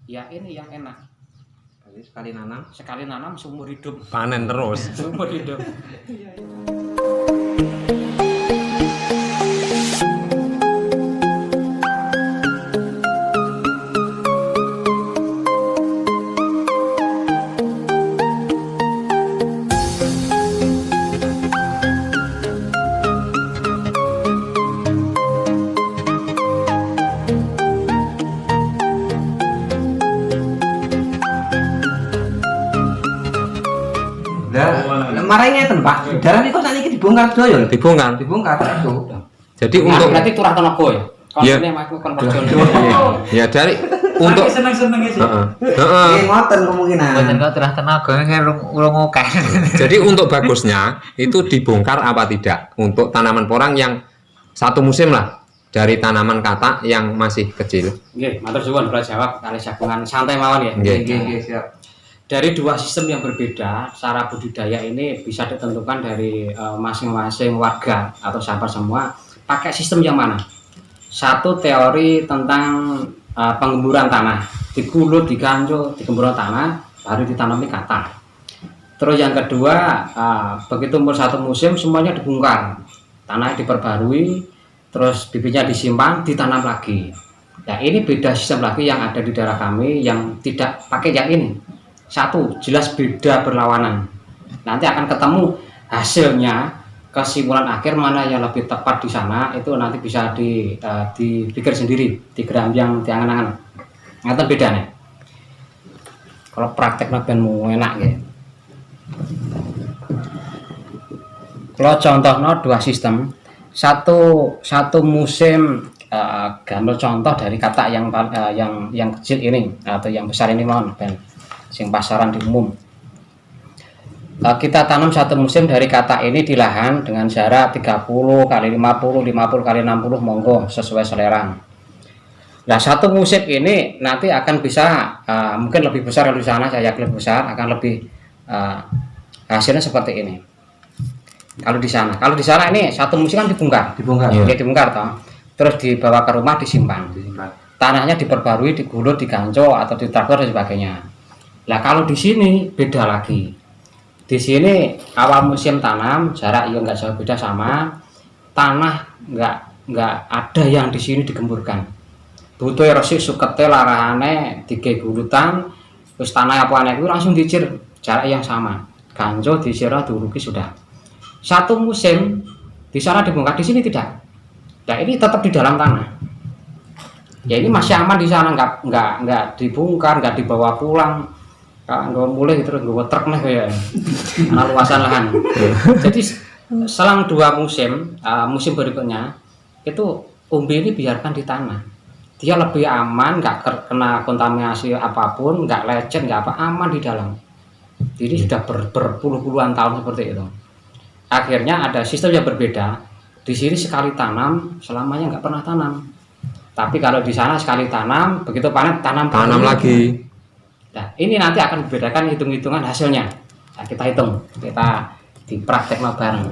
Ya ini yang enak. Sekali nanam seumur hidup. Panen terus. Seumur hidup. Marahnya Pak, dalan itu nanti dibongkar doyo. Dibongkar itu. Jadi Nah, untuk berarti turah tenaga ya. Iya. Konsepnya aku kon kerja. ya dari untuk seneng-seneng sih. Nggih ngoten kemungkinan. Mboten kok terah tenaga urung akeh. Jadi untuk bagusnya itu dibongkar apa tidak untuk tanaman porang yang satu musim lah dari tanaman katak yang masih kecil. Nggih, matur suwun kula jawab kali jagungan santai mawon ya. Nggih. Siap. Dari dua sistem yang berbeda, cara budidaya ini bisa ditentukan dari masing-masing warga atau sahabat semua pakai sistem yang mana. Satu teori tentang penggemburan tanah, digulut, diganjul, digemburkan tanah, baru ditanami katak. Terus yang kedua, begitu umur satu musim semuanya dibongkar, tanah diperbarui, terus bibitnya disimpan, ditanam lagi. Nah ini beda sistem lagi yang ada di daerah kami yang tidak pakai yang ini. Satu, jelas beda berlawanan. Nanti akan ketemu hasilnya, kesimpulan akhir mana yang lebih tepat di sana itu nanti bisa dipikir sendiri, digerambyang, diangan-angan. Ngaten bedanya. Kalau praktek ben enak ya. Kalau contohnya dua sistem, satu musim gambar contoh dari katak yang kecil ini atau yang besar ini mohon ben sing pasaran di umum. Kita tanam satu musim dari katak ini di lahan dengan jarak 30 kali 50, 50 kali 60 monggo sesuai selera. Nah satu musim ini nanti akan bisa mungkin lebih besar dari sana, saya yakin lebih besar akan lebih hasilnya seperti ini. Kalau di sana ini satu musim kan dibongkar, ya dibongkar toh, terus dibawa ke rumah disimpan. Tanahnya diperbarui, digulut, diganco atau ditraktor dan sebagainya. Nah kalau di sini beda lagi. Di sini awal musim tanam jarak ya nggak jauh beda sama tanah nggak ada yang di sini digemburkan. Butuh erosi sukete larane tiga gulutan terus tanah apa aneh itu langsung dicir jarak yang sama. Ganjo dicirah duruki sudah. Satu musim di sana dibongkar, di sini tidak. Nah ini tetap di dalam tanah. Ya ini masih aman di sana nggak dibongkar, nggak dibawa pulang. Nggak mulai terus nggak truk nih kayak luasan lahan. Jadi selang dua musim, musim berikutnya itu umbi ini biarkan di tanah. Dia lebih aman, nggak kena kontaminasi apapun, nggak lecet, nggak apa, aman di dalam. Jadi sudah berpuluh-puluhan tahun seperti itu. Akhirnya ada sistem yang berbeda. Di sini sekali tanam, selamanya nggak pernah tanam. Tapi kalau di sana sekali tanam, begitu panen tanam lagi. Nah, ini nanti akan membedakan hitung-hitungan hasilnya. Nah, kita hitung, kita dipraktek bareng.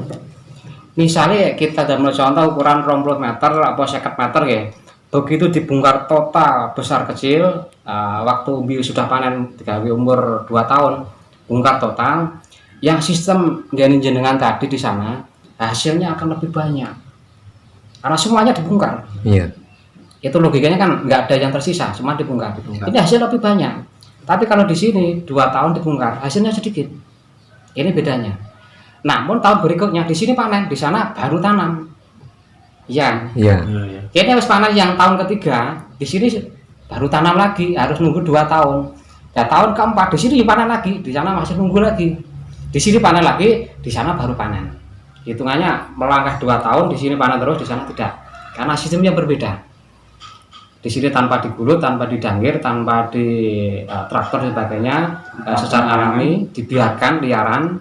Misalnya kita dalam contoh ukuran 20 meter atau 50 meter ya. Begitu dibongkar total besar kecil, waktu umbi sudah panen digawe umur 2 tahun, bongkar total. Yang sistem jenengan tadi di sana hasilnya akan lebih banyak. Karena semuanya dibongkar. Iya. Itu logikanya kan nggak ada yang tersisa, semua dibongkar. Ini hasil lebih banyak. Tapi kalau di sini 2 tahun dibongkar, hasilnya sedikit. Ini bedanya. Namun tahun berikutnya di sini panen, di sana baru tanam. Iya. Ini harus panen yang tahun ketiga, di sini baru tanam lagi, harus nunggu 2 tahun. Ya tahun keempat di sini panen lagi, di sana masih nunggu lagi. Di sini panen lagi, di sana baru panen. Hitungannya melangkah 2 tahun, di sini panen terus, di sana tidak. Karena sistemnya berbeda. Di sini tanpa digulut, tanpa didangir, tanpa di traktor dan sebagainya, secara alami dibiarkan liaran.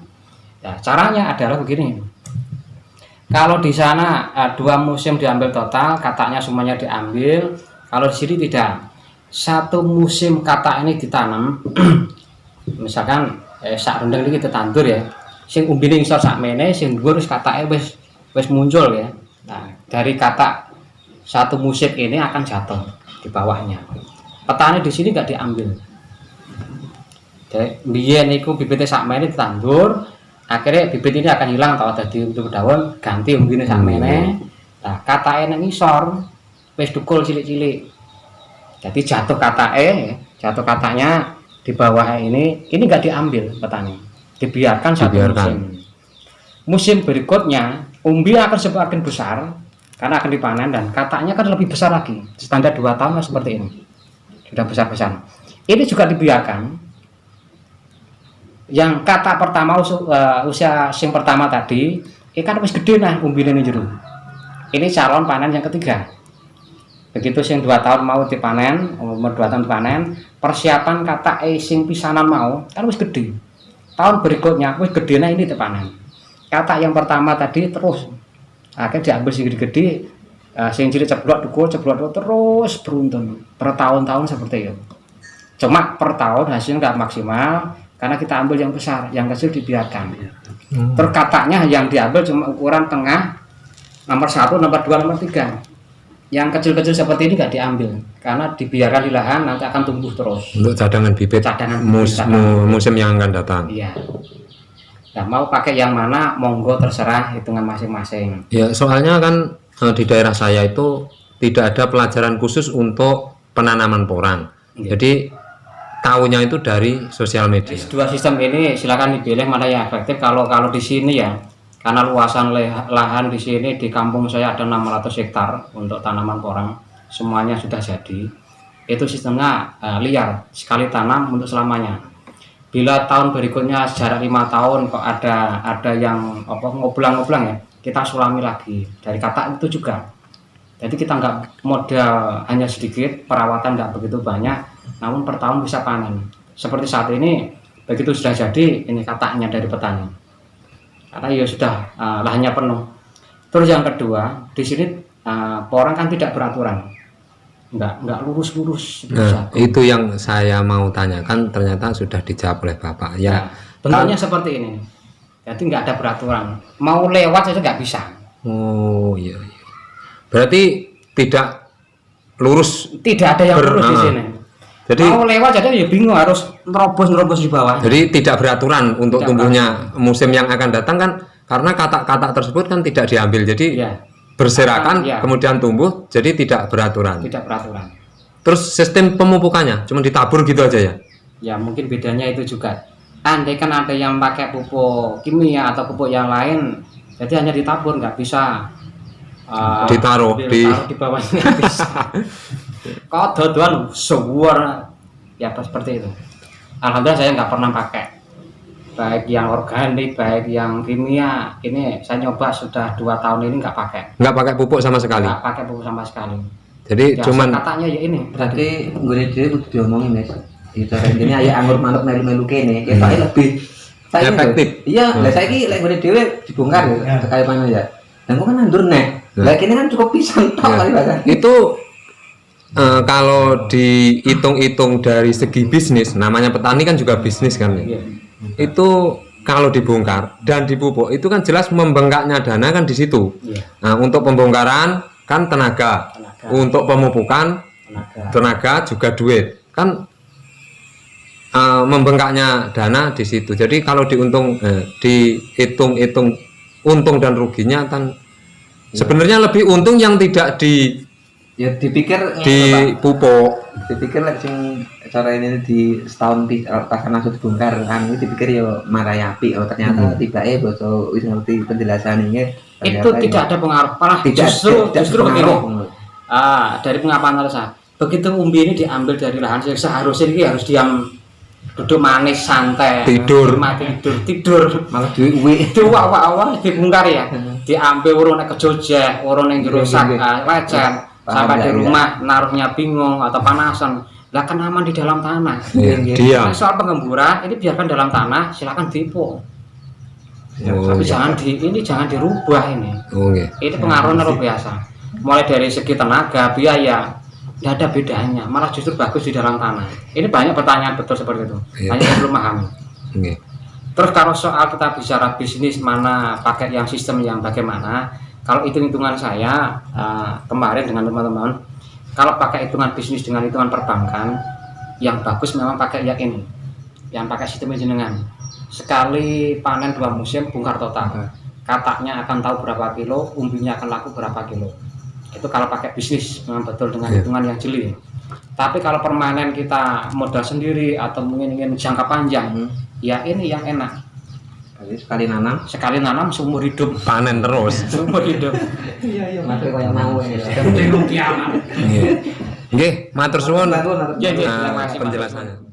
Ya, caranya adalah begini. Kalau di sana 2 musim diambil total, kataknya semuanya diambil. Kalau di sini tidak. Satu musim katak ini ditanam, misalkan sak rendeng ini kita tandur ya. Sing umbine ngisor sak mene, sing dhuwur wis katake wis muncul ya. Nah, dari katak satu musim ini akan jatuh di bawahnya. petani di sini nggak diambil. Jadi biyen niku bibitnya sakmene ditandur, akhirnya bibit ini akan hilang atau dadi untuk daun ganti umbine sakmene. Nah, katake nang ngisor wis dukul cilik-cilik. Jadi jatuh katanya di bawah ini nggak diambil petani, dibiarkan satu musim. Musim berikutnya umbi akan semakin besar karena akan dipanen dan katanya kan lebih besar lagi, standar 2 tahun seperti ini sudah besar-besar. Ini juga dibiarkan. Yang kata pertama usia sing pertama tadi, ikan wis gede nah umbine ning jero. Ini calon panen yang ketiga. Begitu sing 2 tahun mau dipanen, umur 2 tahun dipanen, persiapan kata sing pisanan mau kan wis gede. Tahun berikutnya wis gedene ini dipanen. Kata yang pertama tadi terus akhirnya diambil sing gede, sing cilik ceblok terus beruntun bertahun-tahun seperti itu. Cuma per tahun hasilnya nggak maksimal karena kita ambil yang besar, yang kecil dibiarkan. Terus katanya yang diambil cuma ukuran tengah, nomor 1, nomor 2, nomor 3. Yang kecil-kecil seperti ini nggak diambil karena dibiarkan di lahan nanti akan tumbuh terus. Untuk cadangan bibit musim yang akan datang. Iya. Nah, mau pakai yang mana monggo terserah hitungan masing-masing. Ya, soalnya kan di daerah saya itu tidak ada pelajaran khusus untuk penanaman porang. Iya. Jadi tahunya itu dari sosial media. Dua sistem ini silakan dipilih mana yang efektif. Kalau di sini ya, karena luasan lahan di sini di kampung saya ada 600 hektar untuk tanaman porang, semuanya sudah jadi. Itu sistemnya liar, sekali tanam untuk selamanya. Bila tahun berikutnya jarak 5 tahun kok ada yang ngoblang-ngoblang ya, kita sulami lagi dari kata itu juga. Jadi kita nggak modal hanya sedikit, perawatan nggak begitu banyak, namun per tahun bisa panen. Seperti saat ini, begitu sudah jadi ini katanya dari petani. Karena ya sudah lahannya penuh. Terus yang kedua, di sini porang kan tidak beraturan, nggak lurus-lurus. Nah, itu yang saya mau tanyakan, ternyata sudah dijawab oleh Bapak. Ya, bentuknya seperti ini. Jadi nggak ada peraturan. Mau lewat saja nggak bisa. Oh iya. Berarti tidak lurus. Tidak ada yang lurus di sini. Jadi mau lewat jadi ya bingung harus nerobos di bawah. Jadi tidak beraturan untuk tumbuhnya musim yang akan datang kan, karena kata-kata tersebut kan tidak diambil. Jadi berserakan kemudian tumbuh, jadi tidak beraturan. Tidak beraturan. Terus sistem pemupukannya cuma ditabur gitu aja ya? Ya mungkin bedanya itu juga. Andai kan ada yang pakai pupuk kimia atau pupuk yang lain, jadi hanya ditabur, nggak bisa ditaruh di bawahnya, nggak bisa. Kau dodoan suwar ya seperti itu. Alhamdulillah saya nggak pernah pakai baik yang organik baik yang kimia. Ini saya nyoba sudah 2 tahun ini nggak pakai pupuk sama sekali. Nggak pakai pupuk sama sekali. Jadi ya, cuman katanya ya ini berarti gue dhewe kudu diomongin Mas. Itu ini aya anggur manuk melu-melu kene, ketake lebih efektif. Iya, lah saiki lek gue dhewe dibongkar ya kayak mana ya. Dan kok kan nandur nek. Lah kene kan cukup pisan tok kali bahkan. Itu kalau dihitung-hitung dari segi bisnis, namanya petani kan juga bisnis kan ya. Itu kalau dibongkar dan dipupuk itu kan jelas membengkaknya dana kan di situ. Nah, untuk pembongkaran kan tenaga. Untuk pemupukan tenaga juga duit. Kan membengkaknya dana di situ. Jadi kalau dihitung-hitung untung dan ruginya kan sebenarnya lebih untung yang tidak dipikir pupuk. Dipikir lek sing cara ini di setahun pas langsung dibongkar kan itu dipikir ya marai api, ternyata tibake basa wis ngerti penjelasan ini itu tidak ada pengaruh, malah justru begini. Dari pengapalan saya, begitu umbi ini diambil dari lahan seharusnya ini harus diam, duduk manis santai, tidur malah duwe itu awal dibongkar ya, diambil urun ke Jogja, urun yang rusak lecet, sampai di rumah naruhnya bingung atau panasan. Lah kan aman di dalam tanah. Dia. Soal pengemburan ini biarkan dalam tanah, silakan dipupuk. Tapi jangan dirubah ini. Itu pengaruhnya luar biasa. Mulai dari segi tenaga, biaya, tidak ada bedanya. Malah justru bagus di dalam tanah. Ini banyak pertanyaan betul seperti itu. Banyak yang belum paham. Terus kalau soal kita bicara bisnis mana pakai yang sistem yang bagaimana? Kalau hitung-hitungan saya kemarin dengan teman-teman, Kalau pakai hitungan bisnis dengan hitungan perbankan, yang bagus memang pakai yang ini, yang pakai sistem jenengan. Sekali panen 2 musim bongkar total. Kataknya akan tahu berapa kilo, umbinya akan laku berapa kilo. Itu kalau pakai bisnis memang betul dengan hitungan yang jeli. Tapi kalau permanen kita modal sendiri atau mungkin ingin jangka panjang, ya ini yang enak. Jadi sekali nanam Seumur hidup. Panen terus. Seumur hidup. iya mati kaya mau ya. Sampai kiamat. Nggih, matur suwun Matur suwun. Iya, terima kasih, Mas. penjelasannya.